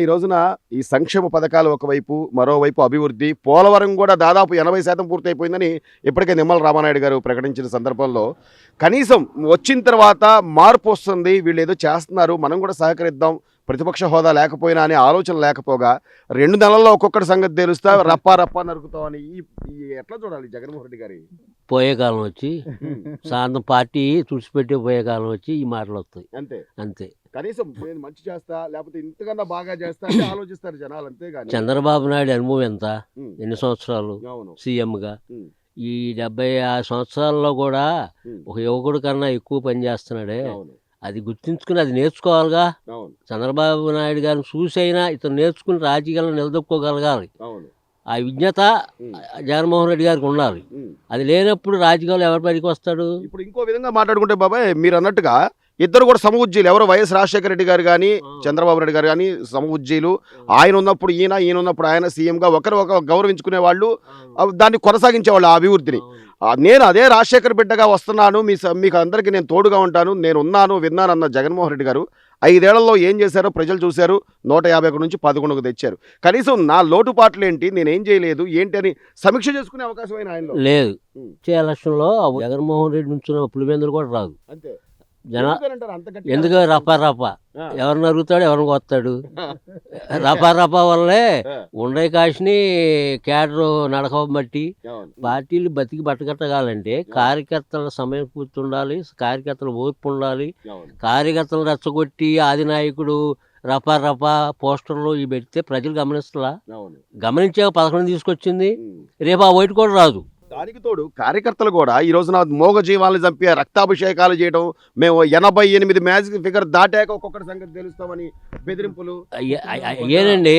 ఈ రోజున ఈ సంక్షేమ పథకాలు ఒకవైపు, మరోవైపు అభివృద్ధి. పోలవరం కూడా దాదాపు 80% పూర్తయిపోయిందని ఇప్పటికే నిమ్మల రామానాయుడు గారు ప్రకటించిన సందర్భంలో, కనీసం వచ్చిన తర్వాత మార్పొస్తుంది, వీళ్ళేదో చేస్తున్నారు, మనం కూడా సహకరిద్దాం, ప్రతిపక్ష హోదా లేకపోయినా అనే ఆలోచన లేకపోగా 2 నెలల్లో ఒక్కొక్కటి సంగతి తెలుస్తా రప్పా రప్పా నరుకుతామని ఈ ఎట్లా చూడాలి జగన్మోహన్ రెడ్డి గారి? పోయే కాలం వచ్చి సాయంత్రం పార్టీ తుడిచిపెట్టే పోయే కాలం వచ్చి ఈ మాటలు వస్తాయి. అంతే అంతే. కనీసం నేను మంచి చేస్తా, లేకపోతే ఇంతకన్నా బాగా చేస్తా అంటే ఆలోచిస్తారు జనాలు, అంతేగాని చంద్రబాబు నాయుడు అనుభవం ఎంత, ఉమ్, ఎన్ని సంవత్సరాలు అవును. సీఎంగా? ఉమ్, ఈ 76 సంవత్సరాల్లో కూడా ఉమ్, ఒక యువకుడి కన్నా ఎక్కువ పని చేస్తున్నాడే. అవును. అది గుర్తుంచుకుని అది నేర్చుకోవాలిగా. అవును. చంద్రబాబు నాయుడు గారిని చూసైనా ఇతను నేర్చుకుని రాజకీయాలను నిలదొక్కోగలగాలి. అవును. ఆ విజ్ఞత ఉమ్, జగన్మోహన్ రెడ్డి గారికి ఉండాలి. ఉమ్. అది లేనప్పుడు రాజకీయాలు ఎవరి పనికి వస్తాడు? ఇప్పుడు ఇంకో విధంగా మాట్లాడుకుంటే బాబాయ్, మీరు అన్నట్టుగా ఇద్దరు కూడా సమఉజ్జీలు. ఎవరు వైఎస్ రాజశేఖర రెడ్డి గారు కానీ చంద్రబాబు నాయుడు గారు కానీ సమఉజ్జీలు. ఆయన ఉన్నప్పుడు ఈయన ఉన్నప్పుడు ఆయన సీఎంగా ఒకరు గౌరవించుకునే వాళ్ళు, దాన్ని కొనసాగించేవాళ్ళు ఆ అభివృద్ధిని. నేను అదే రాజశేఖర బిడ్డగా వస్తున్నాను, మీకు అందరికీ నేను తోడుగా ఉంటాను, నేను ఉన్నాను విన్నాను అన్న జగన్మోహన్ రెడ్డి గారు 5 ఏళ్లలో ఏం చేశారో ప్రజలు చూశారు. 151 నుంచి 11కు తెచ్చారు. కనీసం నా లోటుపాట్లు ఏంటి, నేనేం చేయలేదు ఏంటి అని సమీక్ష చేసుకునే అవకాశం అయిన ఆయనలో లేదు. ఉమ్. వచ్చే ఎలక్షన్లో జగన్మోహన్ రెడ్డి నుంచున్న పులివెందులు కూడా రాదు. అంతే. జన ఎందుకనంటారు అంత గట్టిగా? ఎందుకు రపా ఆ. ఎవరిని అరుగుతాడు, ఎవరిని కొత్తాడు? రపా వల్లే ఆ. ఉండే కాసిని క్యాడరు నడకబట్టి అవును. పార్టీలు బతికి బట్టగట్టగాలంటే కార్యకర్తల సమయం కూర్చుండాలి, కార్యకర్తల ఓర్పు ఉండాలి. అవును. కార్యకర్తలు రెచ్చగొట్టి ఆది నాయకుడు రపా పోస్టర్లు ఇవి పెడితే ప్రజలు గమనిస్తలా? అవును. గమనించాక 11 తీసుకొచ్చింది. ఉమ్. రేపు ఆ వైట్ కూడా రాదు. దానికి తోడు కార్యకర్తలు కూడా ఈ రోజున మోగ జీవాలను చంపి రక్తాభిషేకాలు చేయడం, మేము 88 మ్యాచ్ ఫిగర్ దాటాక ఒక్కొక్కటి సంగతి తెలుస్తామని బెదిరింపులు. ఏనండి,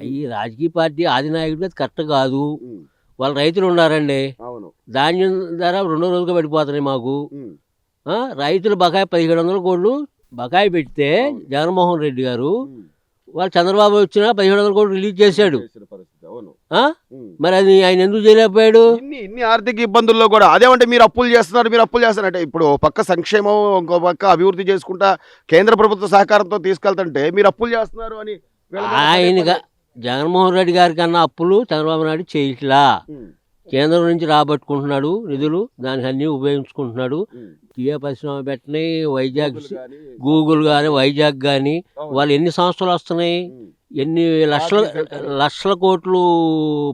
ఈ రాజకీయ పార్టీ ఆదినాయకుడు అది కరెక్ట్ కాదు. ఉమ్, వాళ్ళ రైతులు ఉన్నారండి, అవును. ధాన్యం ధర 2 రోజులుగా పడిపోతున్నాయి మాకు. ఉమ్, రైతులు బకాయి 1700 కోట్లు బకాయి పెడితే అవును. జగన్మోహన్ రెడ్డి గారు ఉమ్, వాళ్ళు చంద్రబాబు వచ్చినా 1700 కోట్లు రిలీజ్ చేశాడు. చేసిన పరిస్థితి. అవును. ఆ? ఉమ్. మరి అది ఆయన ఎందుకు చేయలేకపోయాడు? ఇన్ని ఆర్థిక ఇబ్బందుల్లో కూడా అదేమంటే మీరు అప్పులు చేస్తున్నారంటే ఇప్పుడు ఓ పక్క సంక్షేమం, ఇంకో పక్క అభివృద్ధి చేసుకుంటా కేంద్ర ప్రభుత్వ సహకారంతో తీసుకెళ్తుంటే మీరు అప్పులు చేస్తున్నారు అని వీళ్ళ మీద ఆయనగా జగన్మోహన్ రెడ్డి గారి కన్నా అప్పులు చంద్రబాబు నాయుడు చేయట్లా. ఉమ్, కేంద్రం నుంచి రాబట్టుకుంటున్నాడు నిధులు, దానికి అన్నీ ఉపయోగించుకుంటున్నాడు. ఉమ్. టీఏ పరిశ్రమ పెట్టినాయి, వైజాగ్ గూగుల్ గాని, గూగుల్ కానీ వైజాగ్ కానీ అవును. వాళ్ళు ఎన్ని సంస్థలు వస్తున్నాయి, ఉమ్, ఎన్ని లక్షల కోట్లు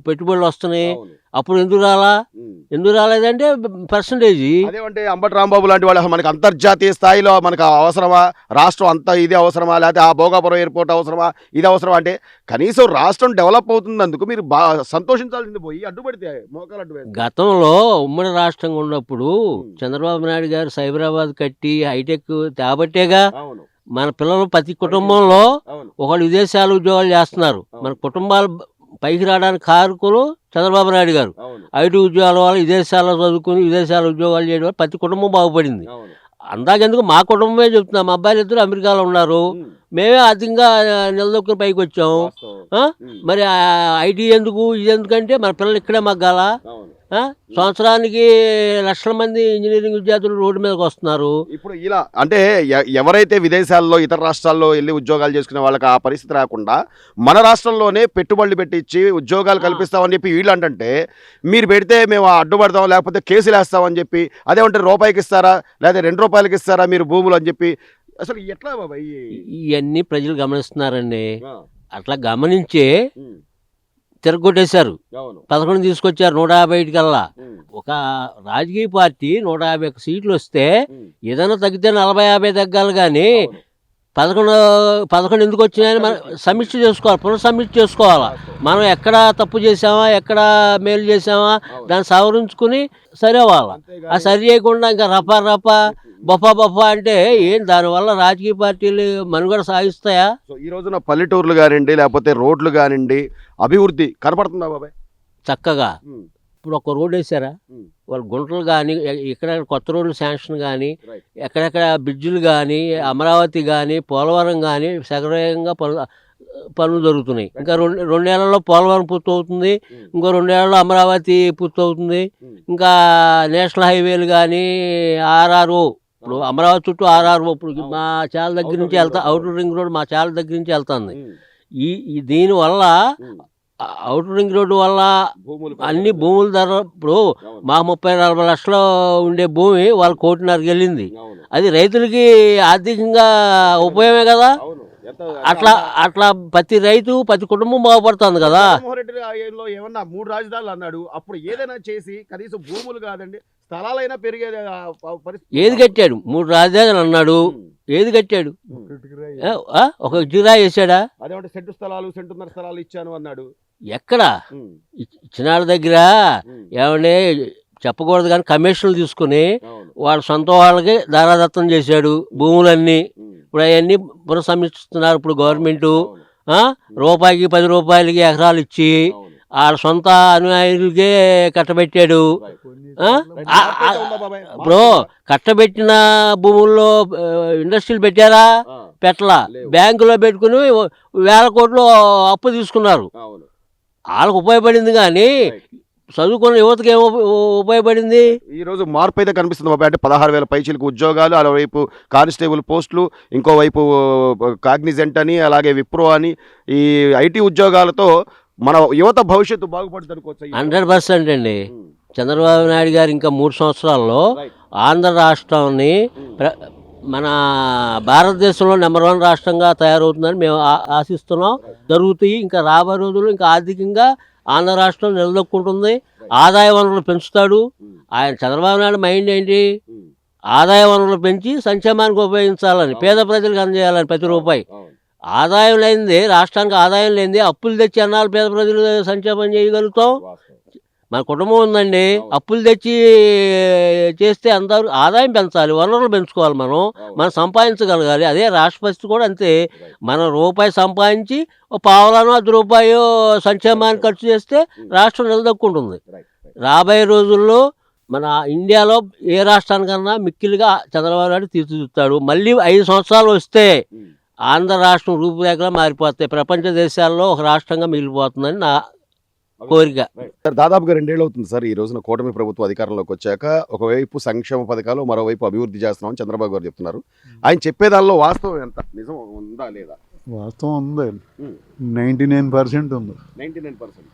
పెట్టుబడులు వస్తున్నాయి. అవును. అప్పుడు ఎందుకు రాలా? ఉమ్. ఎందుకు రాలేదంటే పర్సంటేజీ. అదేమంటే అంబటి రాంబాబు లాంటి వాళ్ళు మనకి అంతర్జాతీయ స్థాయిలో మనకు అవసరమా, రాష్ట్రం అంతా ఇది అవసరమా, లేకపోతే ఆ భోగాపురం ఎయిర్పోర్ట్ అవసరమా, ఇది అవసరమా అంటే కనీసం రాష్ట్రం డెవలప్ అవుతున్నందుకు మీరు సంతోషించాల్సింది పోయి అడ్డుపడితే మోకాలు అడ్డు వేస్తారు. గతంలో ఉమ్మడి రాష్ట్రంగా ఉన్నప్పుడు చంద్రబాబు నాయుడు గారు సైబరాబాద్ కట్టి హైటెక్ తేబట్టేగా అవును. మన పిల్లలు ప్రతి కుటుంబంలో అవును. ఒకళ్ళు విదేశాలు ఉద్యోగాలు చేస్తున్నారు. మన కుటుంబాలు పైకి రావడానికి కారకులు చంద్రబాబు నాయుడు గారు. అవును. ఐటీ ఉద్యోగాల వల్ల విదేశాల్లో చదువుకుని విదేశాల ఉద్యోగాలు చేయడం వల్ల ప్రతి కుటుంబం బాగుపడింది. అవును. అందాకెందుకు మా కుటుంబమే చెప్తున్నాం, మా అబ్బాయిలు ఇద్దరు అమెరికాలో ఉన్నారు, ఉమ్. మేమే ఆర్థికంగా నిలదొక్కుని పైకి వచ్చాం. వాస్తవం. ఆ? ఉమ్. మరి ఐటీ ఎందుకు, ఇది ఎందుకంటే మన పిల్లలు ఇక్కడే మగ్గాల. అవును. సంవత్సరానికి లక్షల మంది ఇంజనీరింగ్ విద్యార్థులు రోడ్డు మీదకి వస్తున్నారు. ఇప్పుడు ఇలా అంటే ఎవరైతే విదేశాల్లో ఇతర రాష్ట్రాల్లో వెళ్ళి ఉద్యోగాలు చేసుకునే వాళ్ళకి ఆ పరిస్థితి రాకుండా మన రాష్ట్రంలోనే పెట్టుబడులు పెట్టించి ఉద్యోగాలు కల్పిస్తామని చెప్పి వీళ్ళు అంటే మీరు పెడితే మేము అడ్డుపడతాం, లేకపోతే కేసులు వేస్తామని చెప్పి, అదేమంటే రూపాయికి ఇస్తారా లేదా 2 రూపాయలకి ఇస్తారా మీరు భూములు అని చెప్పి, అసలు ఎట్లా బాబాయ్? ఇవన్నీ ప్రజలు గమనిస్తున్నారండి. ఆ, అట్లా గమనించే ఉమ్, తిరగొట్టేశారు. అవును. 11 తీసుకొచ్చారు 150 కల్లా. ఉమ్, ఒక రాజకీయ పార్టీ 151 సీట్లు వస్తే ఉమ్, ఏదైనా తగ్గితే 40-50 తగ్గాలి. కానీ అవును. 11 ఎందుకు వచ్చినాయని మనం సమీక్ష చేసుకోవాలి, పునఃసమీక్ష చేసుకోవాలా. మనం ఎక్కడ తప్పు చేసామా, ఎక్కడ మేలు చేసామా, దాన్ని సవరించుకుని సరేవాళ్ళ. అంతేగాని- ఆ సరి చేయకుండా ఇంకా రపా బొఫా అంటే ఏం, దానివల్ల రాజకీయ పార్టీలు మనుగడ సాగిస్తాయా? సో ఈ రోజున పల్లెటూర్లు కానివ్వండి, లేకపోతే రోడ్లు కానివ్వండి, అభివృద్ధి కనపడుతుందా బాబాయ్? చక్కగా ఉమ్, ఇప్పుడు ఒక రోడ్ వేసారా, ఉమ్, వాళ్ళు గుంటలు కానీ ఇక్కడ కొత్త రోడ్లు శాంక్షన్ కానీ, రైట్. ఎక్కడెక్కడ బ్రిడ్జులు కానీ, అమరావతి కానీ, పోలవరం కానీ సగవేగంగా పనులు జరుగుతున్నాయి. ఇంకా రెండేళ్లలో పోలవరం పూర్తవుతుంది, ఉమ్, ఇంకో 2 ఏళ్లలో అమరావతి పూర్తవుతుంది. ఉమ్, ఇంకా నేషనల్ హైవేలు కానీ, ఆర్ఆర్ఓ, ఇప్పుడు అమరావతి చుట్టూ ఆర్ఆర్ఓ ఇప్పుడు మా చాలా దగ్గర నుంచి వెళ్తా, అవుటర్ రింగ్ రోడ్ మా చాలా దగ్గర నుంచి వెళ్తుంది. ఉమ్, దీనివల్ల అవుటర్ రింగ్ రోడ్డు వల్ల అన్ని భూముల ధర ఇప్పుడు మా 30-40 లక్షలు ఉండే భూమి వాళ్ళ 1.5 కోటి వెళ్ళింది. అది రైతులకి ఆర్థికంగా ఉపయోగమే కదా. అట్లా ప్రతి రైతు ప్రతి కుటుంబం బాగుపడుతుంది కదా. జగన్మోహన్ రెడ్డి ఆయనలో ఏమన్నా 3 రాజధానులు అన్నాడు, అప్పుడు ఏదైనా చేసి కనీసం భూములు కాదండి స్థలాలైనా పెరిగేది పరిస్థితి. ఏది కట్టాడు? 3 రాజధానులు అన్నాడు, ఏది కట్టాడు? ఒక జిరా వేసాడా? అదేమంటే సెంటు స్థలాలు 1.5 స్థలాలు ఇచ్చాను అన్నాడు. ఎక్కడ ఇచ్చిన వాళ్ళ దగ్గర ఏమంటే చెప్పకూడదు కానీ కమిషన్లు తీసుకుని వాళ్ళ సొంత వాళ్ళకి దారాదత్తం చేశాడు భూములన్నీ. ఇప్పుడు అవన్నీ పునఃసమీక్షిస్తున్నారు ఇప్పుడు గవర్నమెంటు. రూపాయికి 10 రూపాయలకి ఎకరాలు ఇచ్చి వాళ్ళ సొంత అనుయాయులకే కట్టబెట్టాడు. ఇప్పుడు కట్టబెట్టిన భూముల్లో ఇండస్ట్రీలు పెట్టారా? పెట్టలా. బ్యాంకులో పెట్టుకుని 1000 కోట్లు అప్పు తీసుకున్నారు. వాళ్ళకు ఉపయోగపడింది కానీ చదువుకున్న యువతకి ఏమో ఉపయోగపడింది. ఈ రోజు మార్పు అయితే కనిపిస్తుంది బాబాయ్. అంటే 16,000 పైచీలకు ఉద్యోగాలు, అటువైపు కానిస్టేబుల్ పోస్టులు, ఇంకోవైపు కాగ్నిజెంట్ అని, అలాగే విప్రో అని, ఈ ఐటీ ఉద్యోగాలతో మన యువత భవిష్యత్తు బాగుపడుతుంది అనుకోవచ్చు. 100% అండి. చంద్రబాబు నాయుడు గారు ఇంకా 3 సంవత్సరాల్లో ఆంధ్ర రాష్ట్రాన్ని మన భారతదేశంలో నెంబర్ 1 రాష్ట్రంగా తయారవుతుందని మేము ఆశిస్తున్నాం. జరుగుతాయి. ఇంకా రాబోయే రోజుల్లో ఇంకా ఆర్థికంగా ఆంధ్ర రాష్ట్రం నిలదొక్కుంటుంది. ఆదాయ వనరులు పెంచుతాడు. ఆయన చంద్రబాబు నాయుడు మైండ్ ఏంటి? ఆదాయ వనరులు పెంచి సంక్షేమానికి ఉపయోగించాలని, పేద ప్రజలకు అందజేయాలని ప్రతి రూపాయి. ఆదాయం లేనిది, రాష్ట్రానికి ఆదాయం లేనిది అప్పులు తెచ్చి అన్నాళ్ళు పేద ప్రజలు సంక్షేమం చేయగలుగుతాం. మన కుటుంబం ఉందండి, అప్పులు తెచ్చి చేస్తే అందరూ ఆదాయం పెంచాలి, వనరులు పెంచుకోవాలి, మనం సంపాదించగలగాలి. అదే రాష్ట్ర పరిస్థితి కూడా అంతే. మనం రూపాయి సంపాదించి ఒక పావలానో 10 రూపాయో సంక్షేమానికి ఖర్చు చేస్తే రాష్ట్రం నిలదొక్కుంటుంది. రాబోయే రోజుల్లో మన ఇండియాలో ఏ రాష్ట్రానికన్నా మిక్కిలిగా చంద్రబాబు నాయుడు తీర్చిదిద్దుతాడు. మళ్ళీ 5 సంవత్సరాలు వస్తే ఆంధ్ర రాష్ట్రం రూపురేఖలా మారిపోతాయి. ప్రపంచ దేశాల్లో ఒక రాష్ట్రంగా మిగిలిపోతుందని నా కోరిక. దాదాపుగా 2 ఏళ్ళు అవుతుంది సార్ ఈ రోజున కూటమి ప్రభుత్వం అధికారంలోకి వచ్చాక. ఒకవైపు సంక్షేమ పథకాలు, మరోవైపు అభివృద్ధి చేస్తున్నామని చంద్రబాబు గారు చెప్తున్నారు. ఆయన చెప్పేదాల్లో వాస్తవం ఎంత, నిజం ఉందా లేదా? వాస్తవం ఉంది. 99% ఉంది. 99%.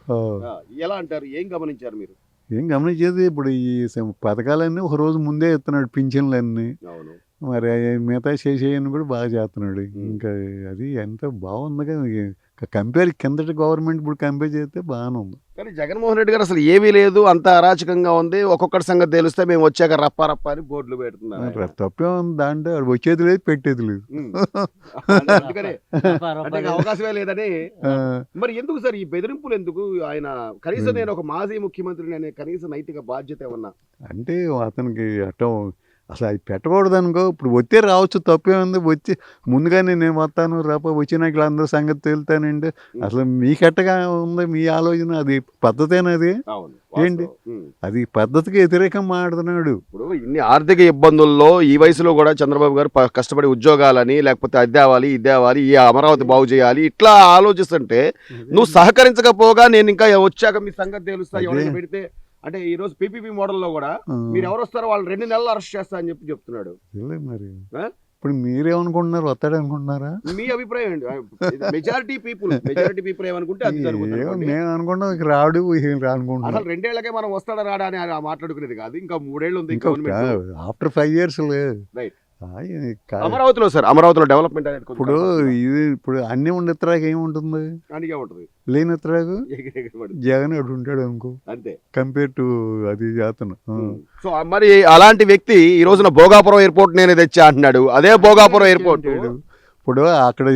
ఎలా అంటారు? ఏం గమనించారు మీరు? ఏం గమనించేది, ఇప్పుడు ఈ పథకాలన్నీ ఒక రోజు ముందే ఇస్తున్నాడు, పింఛన్లన్నీ. మరి మిగతా చేసేయని కూడా బాగా చేస్తున్నాడు. ఇంకా అది ఎంత బాగుంది కదా. కంపేర్ కిందటి గవర్నమెంట్ ఇప్పుడు కంపేర్ చేస్తే బాగానే ఉంది. కానీ జగన్మోహన్ రెడ్డి గారు అసలు ఏమీ లేదు, అంత అరాచకంగా ఉంది. ఒక్కొక్కటి సంగతి తెలిస్తే మేము వచ్చాక రప్ప రప్ప అని బోర్డులు పెడుతున్నారు. తప్పే ఉంది దాంట్లో. వచ్చేది లేదు, పెట్టేది లేదు. అవకాశమే లేదని. మరి ఎందుకు సార్ ఈ బెదిరింపులు ఎందుకు? ఆయన కనీసం నేను ఒక మాజీ ముఖ్యమంత్రిని అనే కనీస నైతిక బాధ్యత ఏమన్నా అంటే అతనికి అట్ట అసలు అది పెట్టకూడదు అనుకో. ఇప్పుడు వచ్చే రావచ్చు, తప్పే ఉంది. వచ్చి ముందుగానే నేను వస్తాను, రేపు వచ్చినాక వీళ్ళందరూ సంగతి తేలుతానండి. అసలు మీకెట్టగా ఉంది మీ ఆలోచన? అది పద్ధతేనది ఏంటి? అది పద్ధతికి వ్యతిరేకం మాట్లాడుతున్నాడు. ఇప్పుడు ఇన్ని ఆర్థిక ఇబ్బందుల్లో ఈ వయసులో కూడా చంద్రబాబు గారు కష్టపడి ఉద్యోగాలని, లేకపోతే అద్దేవాలి ఇద్దేవాలి, ఈ అమరావతి బాగు చేయాలి, ఇట్లా ఆలోచిస్తుంటే నువ్వు సహకరించకపోగా నేను ఇంకా వచ్చాక మీ సంగతి తేలుస్తా ఎవరైనా పెడితే అంటే ఈ రోజు పీపీపీ మోడల్లో కూడా మీరు ఎవరు వస్తారో వాళ్ళు 2 నెలలు అరెస్ట్ చేస్తా అని చెప్తున్నాడు. మరి ఇప్పుడు మీరేమనుకుంటున్నారు? వస్తాడు అనుకుంటున్నారా? మీ అభిప్రాయం ఏంటి? మెజారిటీ పీపుల్ ఏమనుకుంటే అది జరుగుతుంది. నేను అనుకున్నా రాడు అనుకుంటున్నా. అసలు 2 ఏళ్లకే మనం వస్తాడా రాడా అని మాట్లాడుకునేది కాదు. ఇంకా 3 ఏళ్ళు ఉంది. After 5 years right. అమరావతిలో సార్, అమరావతిలో డెవలప్మెంట్ అనేది ఇప్పుడు ఇప్పుడు అన్ని ఉన్నత్రాకు ఏముంటుంది? లేనత్రాకు జగన్ అటు ఉంటాడు అనుకో, అంతే. కంపేర్ టు అది చేతను. సో మరి అలాంటి వ్యక్తి ఈ రోజున భోగాపురం ఎయిర్పోర్ట్ నేనే తెచ్చా అంటున్నాడు. అదే భోగాపురం ఎయిర్పోర్ట్ ఇప్పుడు అక్కడ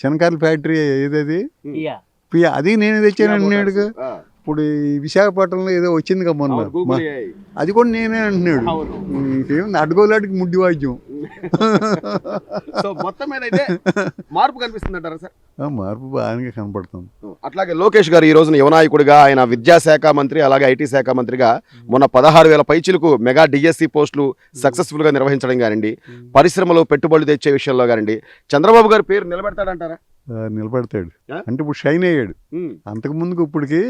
చెనకాయల ఫ్యాక్టరీ ఏదది అది నేనే తెచ్చాను అన్నాడు. ఇప్పుడు ఈ విశాఖపట్నంలో ఏదో వచ్చింది కదా మొన్న, అది కూడా నేనే అంటున్నాడు. అడ్డగోలాడికి ముడ్డి వాద్యం. మొత్తం మీద అయితే మార్పు కనిపిస్తుంది అంటారా సార్? మార్పు బాగానే కనపడుతుంది. అట్లాగే లోకేష్ గారు ఈ రోజున యువనాయకుడిగా, ఆయన విద్యాశాఖ మంత్రి అలాగే ఐటీ శాఖ మంత్రిగా మొన్న 16,000 పైచిలకు మెగా డిఎస్సి పోస్టులు సక్సెస్ఫుల్ గా నిర్వహించడం కానివ్వండి, పరిశ్రమలు పెట్టుబడులు తెచ్చే విషయంలో కానివ్వండి, చంద్రబాబు గారి పేరు నిలబెడతాడంటారా? నిలబడతాడు. అంటే ఇప్పుడు షైన్ అయ్యాడు. అంతకు ముందుకు ఇప్పటికి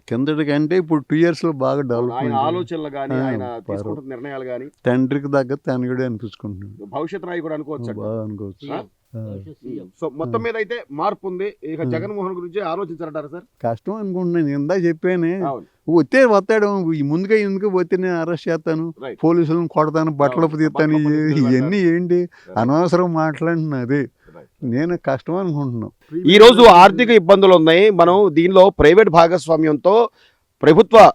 కిందటి కంటే ఇప్పుడు 2 years లో బాగా డెవలప్మెంట్. ఆలోచనలు గానీ, ఆయన తీసుకుంటున్న నిర్ణయాలు గానీ తండ్రికి తగ్గ తనయుడే అనిపించుకుంటున్నాడు. భవిష్యత్ రాయి కూడా అనుకోవచ్చు. బాగా అనుకోవచ్చు. సో మొత్తం మీద అయితే మార్పు ఉంది. ఇక జగన్మోహన్ గురించి ఆలోచించారంటారా సార్? కష్టం అనుకుంటున్నాను, ఇందా చెప్పానే. అవును. వస్తే వస్తాడు, ఈ ముందుగా ఎందుకు వస్తే నేను అరెస్ట్ చేస్తాను, Right. పోలీసులను కొడతాను, బట్టలు తీస్తాను, బట్టలు తీస్తాను. ఇవన్నీ ఏంటి అనవసరం మాట్లాడినది. Right. నేను కష్టం అనుకుంటున్నాను. ఈ రోజు ఆర్థిక ఇబ్బందులు ఉన్నాయి. మనం దీనిలో ప్రైవేట్ భాగస్వామ్యంతో ప్రభుత్వ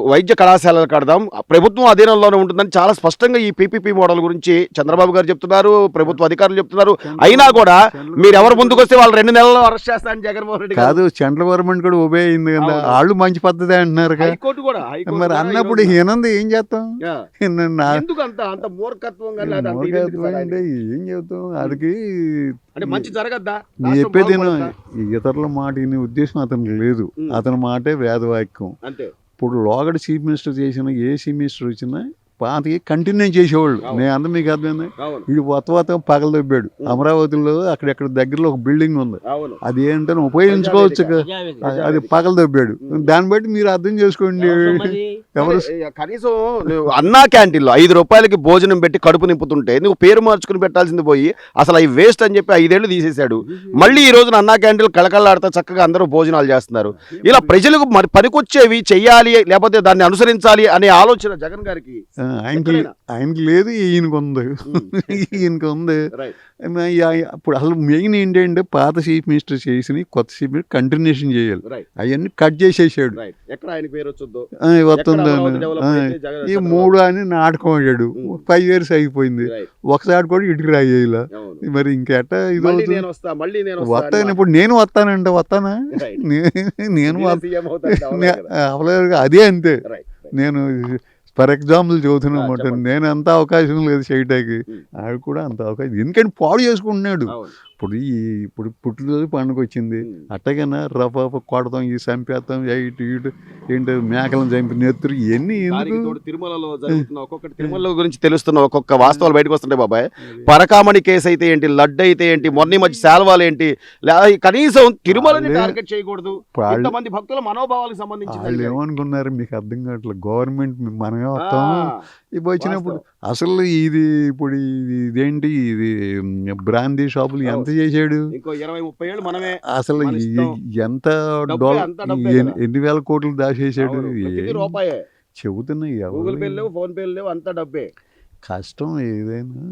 వైద్య కళాశాలలు కడదాం, ప్రభుత్వం అధీనంలోనే ఉంటుందని చాలా స్పష్టంగా ఈ పీపీపీ మోడల్ గురించి చంద్రబాబు గారు చెప్తున్నారు, ప్రభుత్వ అధికారులు చెప్తున్నారు. అయినా కూడా మీరు ఎవరు ముందుకు వస్తే వాళ్ళు 2 నెలల్లో అరెస్ట్ చేస్తారని జగన్మోహన్ రెడ్డి కాదు, సెంట్రల్ గవర్నమెంట్ కూడా ఒబే అయింది కదా, అవును. వాళ్ళు మంచి పద్ధతి అంటున్నారు కదా. హైకోర్టు కూడా మరి అన్నప్పుడు ఈయనంది ఏం చేస్తాం? ఎందుకు అంత మూర్ఖత్వంగా లేదా అంత ఇది ఎందుకు సార్ అంటే ఆయనకి? ఏం చెబుతాం వాడికి? అంటే మంచి జరగద్దా? నేను చెప్పేది ఇతరుల మాట వినే ఉద్దేశం అతనికి లేదు. అతని మాటే వేదవాక్యం. అంతే. ఇప్పుడు లోగడ చీఫ్ మినిస్టర్ చేసిన ఏ చీఫ్ మినిస్టర్ వచ్చినా పాతకి కంటిన్యూ చేసేవాళ్ళు. అవును. నేను అంత మీకు అర్థమైంది. అవును. వీడు కొత్త పగలదొబ్బాడు. అమరావతిలో అక్కడెక్కడ దగ్గరలో ఒక బిల్డింగ్ ఉంది, అవును. అది ఏంటని ఉపయోగించుకోవచ్చు కదా. అది పగలదొబ్బాడు. దాన్ని బట్టి మీరు అర్థం చేసుకోండి. ఎవరు అరే, కనీసం నువ్వు అన్నా క్యాంటీన్లో 5 రూపాయలకి భోజనం పెట్టి కడుపు నింపుతుంటే నువ్వు పేరు మార్చుకుని పెట్టాల్సింది పోయి అసలు అవి వేస్ట్ అని చెప్పి 5 ఏళ్ళు తీసేశాడు. మళ్ళీ ఈ రోజున అన్నా క్యాంటీన్లు కళకళలాడుతా చక్కగా అందరూ భోజనాలు చేస్తున్నారు. ఇలా ప్రజలకు మరి పనికొచ్చేవి చెయ్యాలి, లేకపోతే దాన్ని అనుసరించాలి అనే ఆలోచన జగన్ గారికి ఆయనకి లేదు, ఈయనకు ఉంది. ఈయనకు ఉంది. Right. ఇప్పుడు అసలు మెయిన్ ఏంటంటే పాత చీఫ్ మినిస్టర్ చేసి కొత్త చీఫ్ మినిస్టర్ కంటిన్యూషన్ చేయాలి. Right. అవన్నీ కట్ చేసేసాడు. Right. ఎక్కడ ఆయన పేరు వచ్చొద్దో, వస్తుంది ఎక్కడ అమరావతి develop అయితే జగన్ ఈ చంద్రబాబు. 3 అని నాటకం ఆడాడు. 5 years అయిపోయింది. Right. ఒకసారి కూడా ఇటుకు రాయేలా. అవును. మరి ఇంకెట్ట ఇది మళ్ళీ అవుతుంది? నేను వస్తా, మళ్ళీ నేను వస్తా వస్తాను. అని ఇప్పుడు నేను వస్తానంటే వస్తానా? Right. నేను మీరే సీఎం అవుతారంటే అవ్వలేదు కదా. అవలేదు. అదే అంతే. Right. నేను ఫర్ ఎగ్జాంపుల్ చదువుతున్నమాట, చెప్పండి. నేను అంత అవకాశం లేదు చేయటానికి, ఆడు కూడా అంత అవకాశం, ఎందుకంటే పాడు చేసుకుంటున్నాడు. అవును. ఇప్పుడు పుట్టినరోజు పండుగ వచ్చింది, అట్టగైనా రఫా కొడతాం, ఈ చంపేస్తాం, ఇటు ఏంటో మేకలను చంపి నెత్తురు, ఇవన్నీ దానికి ఎందుకు? తోడు తిరుమలలో జరుగుతున్న ఒక్కొక్కటి తిరుమల గురించి తెలుస్తున్న ఒక్కొక్క వాస్తవాలు బయటకు వస్తుంటాయి బాబాయ్. పరకామణి కేసు అయితే ఏంటి, లడ్డు అయితే ఏంటి, మొన్న మధ్య శాల్వాలు ఏంటి, కనీసం తిరుమలని టార్గెట్ చేయకూడదు. ఇంతమంది భక్తుల మనోభావాలకు వాళ్ళు సంబంధించి ఏమనుకున్నారు మీకు అర్థం కావట్లేదు. గవర్నమెంట్ మనమే వస్తాం, ఇప్పుడు వచ్చినప్పుడు అసలు ఇప్పుడు ఇదేంటి, ఇది బ్రాందీ షాపులు ఎంత చేశాడు? ఇంకో 20-30 ఏళ్ళు మనమే అసలు మన ఇష్టం. ఎంత డబ్బే, అంతా డబ్బే కదా. ఎన్ని వేల కోట్లు దాచేసాడు? అవును, ప్రతిదీ రూపాయే. చెబుతున్నాయి గూగుల్ పేలు లేవు, ఫోన్ పేలు లేవు, అంతా డబ్బే. కష్టం ఏదైనా.